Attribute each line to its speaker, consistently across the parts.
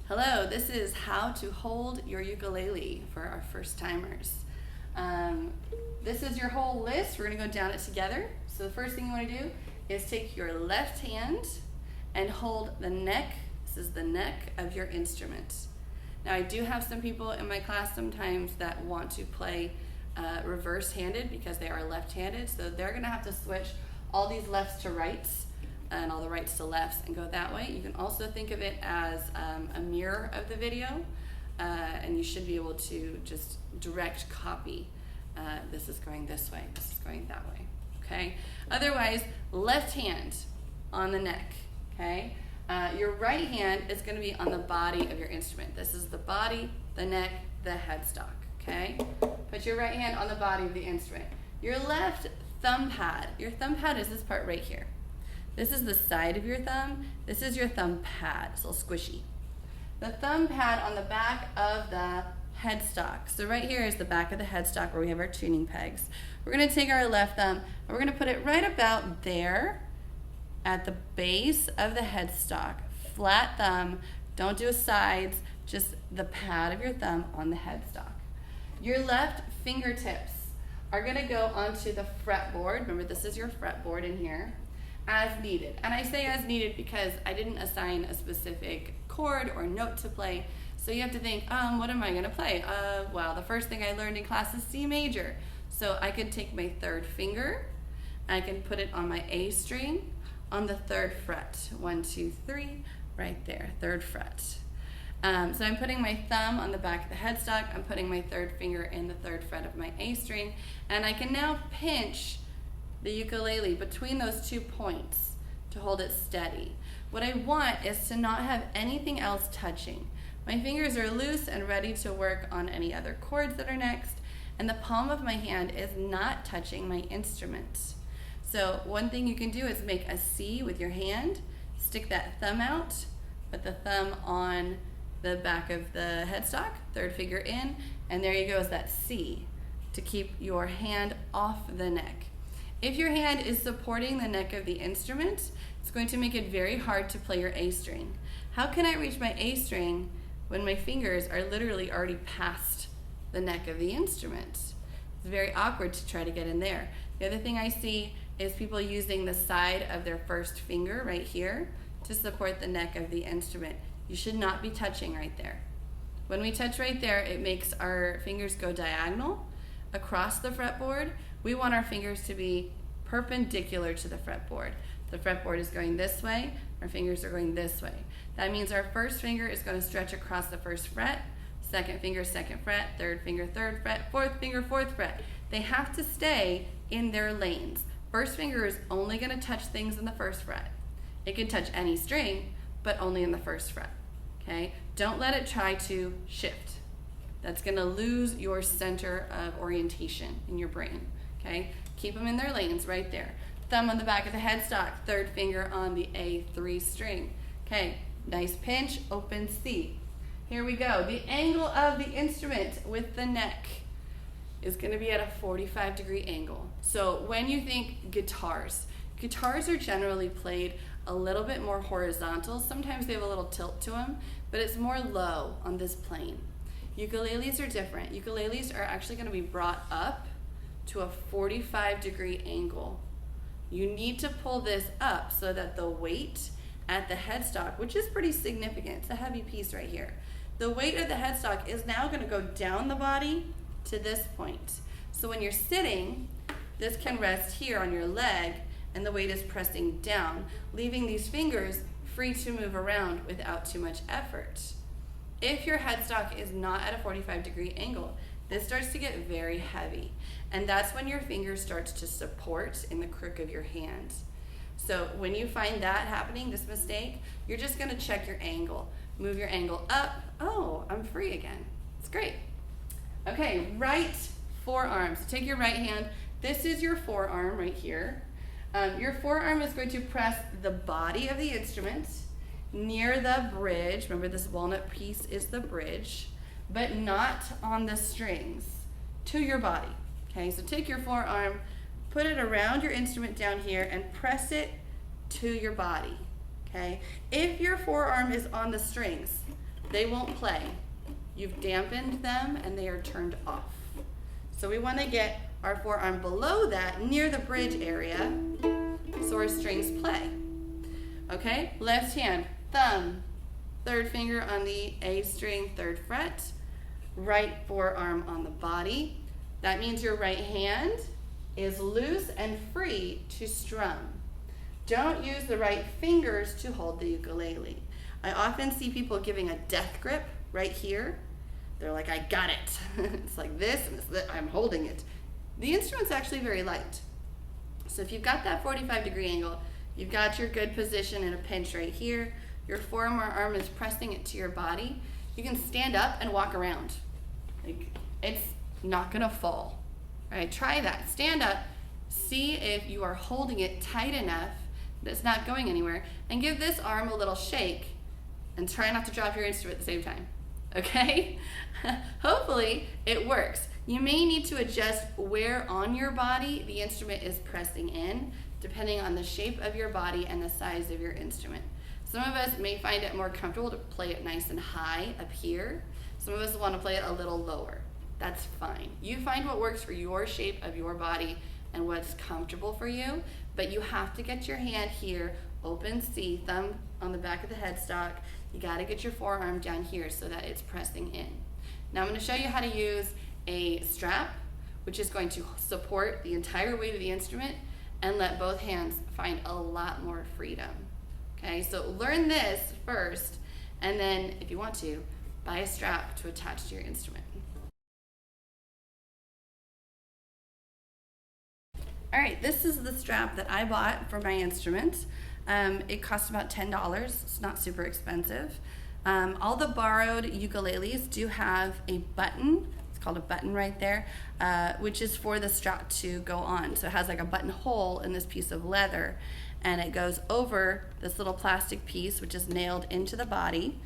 Speaker 1: Hello, this is how to hold your ukulele for our first timers. This is your whole list. We're going to go down it together. So the first thing you want to do is take your left hand and hold the neck. This is the neck of your instrument. Now I do have some people in my class sometimes that want to play reverse-handed because they are left-handed. So they're going to have to switch all these lefts to rights and all the rights to lefts and go that way. You can also think of it as a mirror of the video, and you should be able to just direct copy. This is going this way, this is going that way, okay? Otherwise, left hand on the neck, okay? Your right hand is gonna be on the body of your instrument. This is the body, the neck, the headstock, okay? Put your right hand on the body of the instrument. Your left thumb pad is this part right here. This is the side of your thumb. This is your thumb pad. It's a little squishy. The thumb pad on the back of the headstock. So right here is the back of the headstock where we have our tuning pegs. We're going to take our left thumb and we're going to put it right about there at the base of the headstock. Flat thumb. Don't do a sides, just the pad of your thumb on the headstock. Your left fingertips are going to go onto the fretboard. Remember, this is your fretboard in here. As needed. And I say as needed because I didn't assign a specific chord or note to play. So you have to think, what am I going to play? Well, the first thing I learned in class is C major. So I could take my third finger, I can put it on my A string on the third fret. 1, 2, 3, right there, third fret. So I'm putting my thumb on the back of the headstock, I'm putting my third finger in the third fret of my A string, and I can now pinch the ukulele between those 2 points to hold it steady. What I want is to not have anything else touching. My fingers are loose and ready to work on any other chords that are next, and the palm of my hand is not touching my instrument. So one thing you can do is make a C with your hand, stick that thumb out, put the thumb on the back of the headstock, third finger in, and there you go, is that C to keep your hand off the neck. If your hand is supporting the neck of the instrument, it's going to make it very hard to play your A string. How can I reach my A string when my fingers are literally already past the neck of the instrument? It's very awkward to try to get in there. The other thing I see is people using the side of their first finger right here to support the neck of the instrument. You should not be touching right there. When we touch right there, it makes our fingers go diagonal across the fretboard. We want our fingers to be perpendicular to the fretboard. The fretboard is going this way, our fingers are going this way. That means our first finger is going to stretch across the first fret, second finger, second fret, third finger, third fret, fourth finger, fourth fret. They have to stay in their lanes. First finger is only going to touch things in the first fret. It can touch any string, but only in the first fret. Okay? Don't let it try to shift. That's going to lose your center of orientation in your brain. Okay? Keep them in their lanes right there. Thumb on the back of the headstock, third finger on the A3 string. Okay, nice pinch, open C. Here we go. The angle of the instrument with the neck is going to be at a 45-degree angle. So when you think guitars are generally played a little bit more horizontal. Sometimes they have a little tilt to them, but it's more low on this plane. Ukuleles are different. Ukuleles are actually going to be brought up to a 45-degree angle. You need to pull this up so that the weight at the headstock, which is pretty significant, it's a heavy piece right here. The weight of the headstock is now going to go down the body to this point. So when you're sitting, this can rest here on your leg and the weight is pressing down, leaving these fingers free to move around without too much effort. If your headstock is not at a 45-degree angle, this starts to get very heavy. And that's when your finger starts to support in the crook of your hand. So when you find that happening, this mistake, you're just gonna check your angle. Move your angle up. Oh, I'm free again. It's great. Okay, right forearm. So take your right hand. This is your forearm right here. Your forearm is going to press the body of the instrument near the bridge. Remember, this walnut piece is the bridge, but not on the strings, to your body. Okay, so take your forearm, put it around your instrument down here and press it to your body. Okay, if your forearm is on the strings, they won't play. You've dampened them and they are turned off. So we want to get our forearm below that, near the bridge area, so our strings play. Okay, left hand, thumb, third finger on the A string, 3rd fret, right forearm on the body. That means your right hand is loose and free to strum. Don't use the right fingers to hold the ukulele. I often see people giving a death grip right here. They're like, I got it. It's like this, and I'm holding it. The instrument's actually very light. So if you've got that 45-degree angle, you've got your good position in a pinch right here, your forearm is pressing it to your body, you can stand up and walk around. Like, it's not gonna fall. All right, try that. Stand up, see if you are holding it tight enough that it's not going anywhere, and give this arm a little shake, and try not to drop your instrument at the same time. Okay? Hopefully it works. You may need to adjust where on your body the instrument is pressing in, depending on the shape of your body and the size of your instrument. Some of us may find it more comfortable to play it nice and high up here. Some of us want to play it a little lower. That's fine. You find what works for your shape of your body and what's comfortable for you, but you have to get your hand here, open C, thumb on the back of the headstock. You got to get your forearm down here so that it's pressing in. Now I'm going to show you how to use a strap, which is going to support the entire weight of the instrument and let both hands find a lot more freedom. Okay, so learn this first, and then if you want to, buy a strap to attach to your instrument. All right, this is the strap that I bought for my instrument. It cost about $10. It's not super expensive. All the borrowed ukuleles do have a button. It's called a button right there, which is for the strap to go on. So it has like a button hole in this piece of leather, and it goes over this little plastic piece, which is nailed into the body.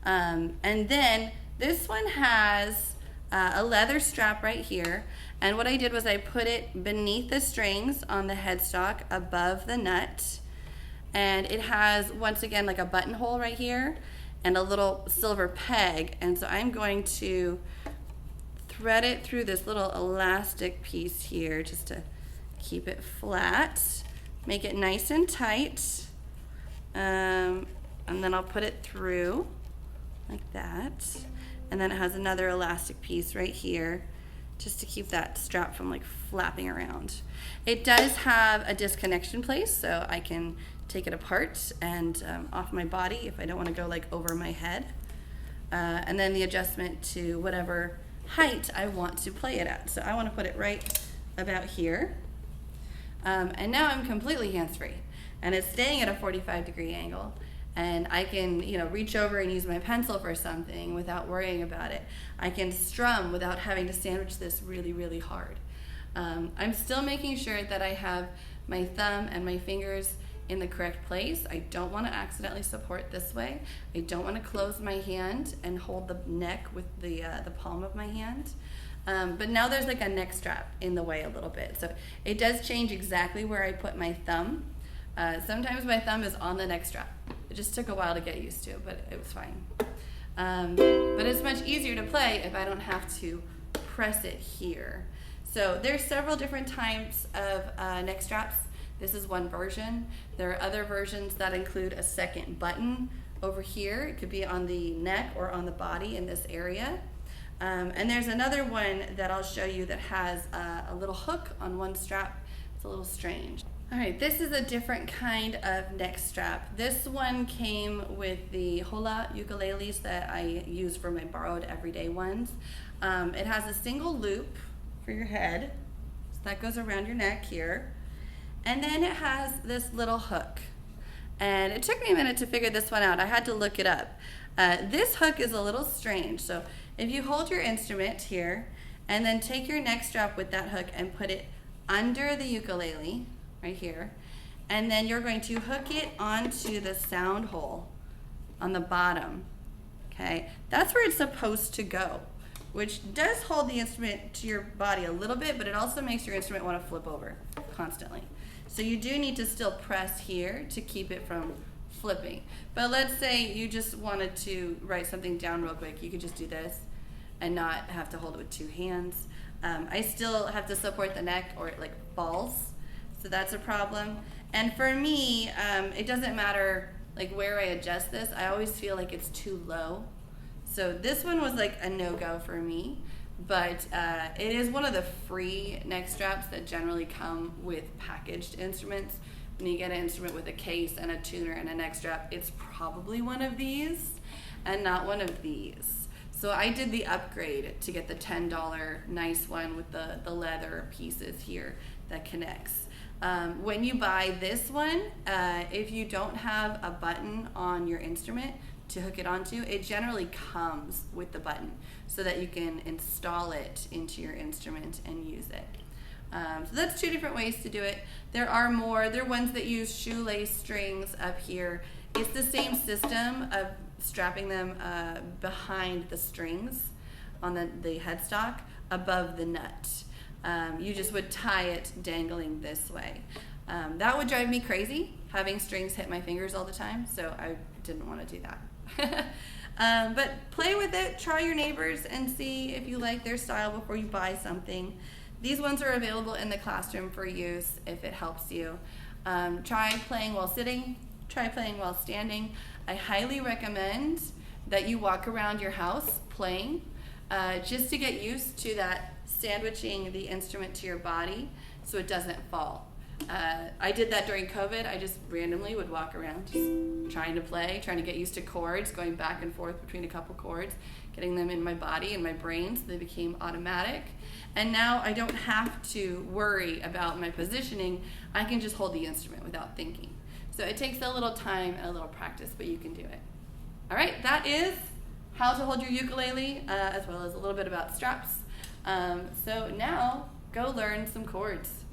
Speaker 1: And then this one has a leather strap right here. And what I did was I put it beneath the strings on the headstock above the nut. And it has, once again, like a buttonhole right here and a little silver peg. And so I'm going to thread it through this little elastic piece here just to keep it flat, make it nice and tight. And then I'll put it through like that. And then it has another elastic piece right here just to keep that strap from like flapping around. It does have a disconnection place, so I can take it apart and off my body if I don't want to go like over my head. And then the adjustment to whatever height I want to play it at. So I want to put it right about here. And now I'm completely hands-free. And it's staying at a 45-degree angle. And I can, reach over and use my pencil for something without worrying about it. I can strum without having to sandwich this really, really hard. I'm still making sure that I have my thumb and my fingers in the correct place. I don't want to accidentally support this way. I don't want to close my hand and hold the neck with the palm of my hand. But now there's like a neck strap in the way a little bit. So it does change exactly where I put my thumb. Sometimes my thumb is on the neck strap. It just took a while to get used to, but it was fine. But it's much easier to play if I don't have to press it here. So there's several different types of neck straps. This is one version. There are other versions that include a second button over here. It could be on the neck or on the body in this area. And there's another one that I'll show you that has a little hook on one strap. It's a little strange. All right, this is a different kind of neck strap. This one came with the Hold the ukuleles that I use for my borrowed everyday ones. It has a single loop for your head, so that goes around your neck here. And then it has this little hook. And it took me a minute to figure this one out. I had to look it up. This hook is a little strange. So if you hold your instrument here and then take your neck strap with that hook and put it under the ukulele, right here, and then you're going to hook it onto the sound hole on the bottom. Okay, that's where it's supposed to go, which does hold the instrument to your body a little bit, but it also makes your instrument want to flip over constantly. So you do need to still press here to keep it from flipping. But let's say you just wanted to write something down real quick. You could just do this and not have to hold it with two hands. I still have to support the neck or it like falls. So that's a problem. And for me, it doesn't matter like where I adjust this. I always feel like it's too low. So this one was like a no-go for me. But it is one of the free neck straps that generally come with packaged instruments. When you get an instrument with a case and a tuner and a neck strap, it's probably one of these and not one of these. So I did the upgrade to get the $10 nice one with the leather pieces here that connects. When you buy this one, if you don't have a button on your instrument to hook it onto, it generally comes with the button so that you can install it into your instrument and use it. So that's two different ways to do it. There are more. There are ones that use shoelace strings up here. It's the same system of strapping them behind the strings on the headstock above the nut. You just would tie it dangling this way. That would drive me crazy, having strings hit my fingers all the time, so I didn't want to do that. But play with it, try your neighbors and see if you like their style before you buy something. These ones are available in the classroom for use if it helps you. Try playing while sitting, try playing while standing. I highly recommend that you walk around your house playing just to get used to that sandwiching the instrument to your body so it doesn't fall. I did that during COVID. I just randomly would walk around just trying to play, trying to get used to chords, going back and forth between a couple chords, getting them in my body and my brain so they became automatic. And now I don't have to worry about my positioning. I can just hold the instrument without thinking. So it takes a little time and a little practice, but you can do it. All right, that is how to hold your ukulele, as well as a little bit about straps. So now go learn some chords.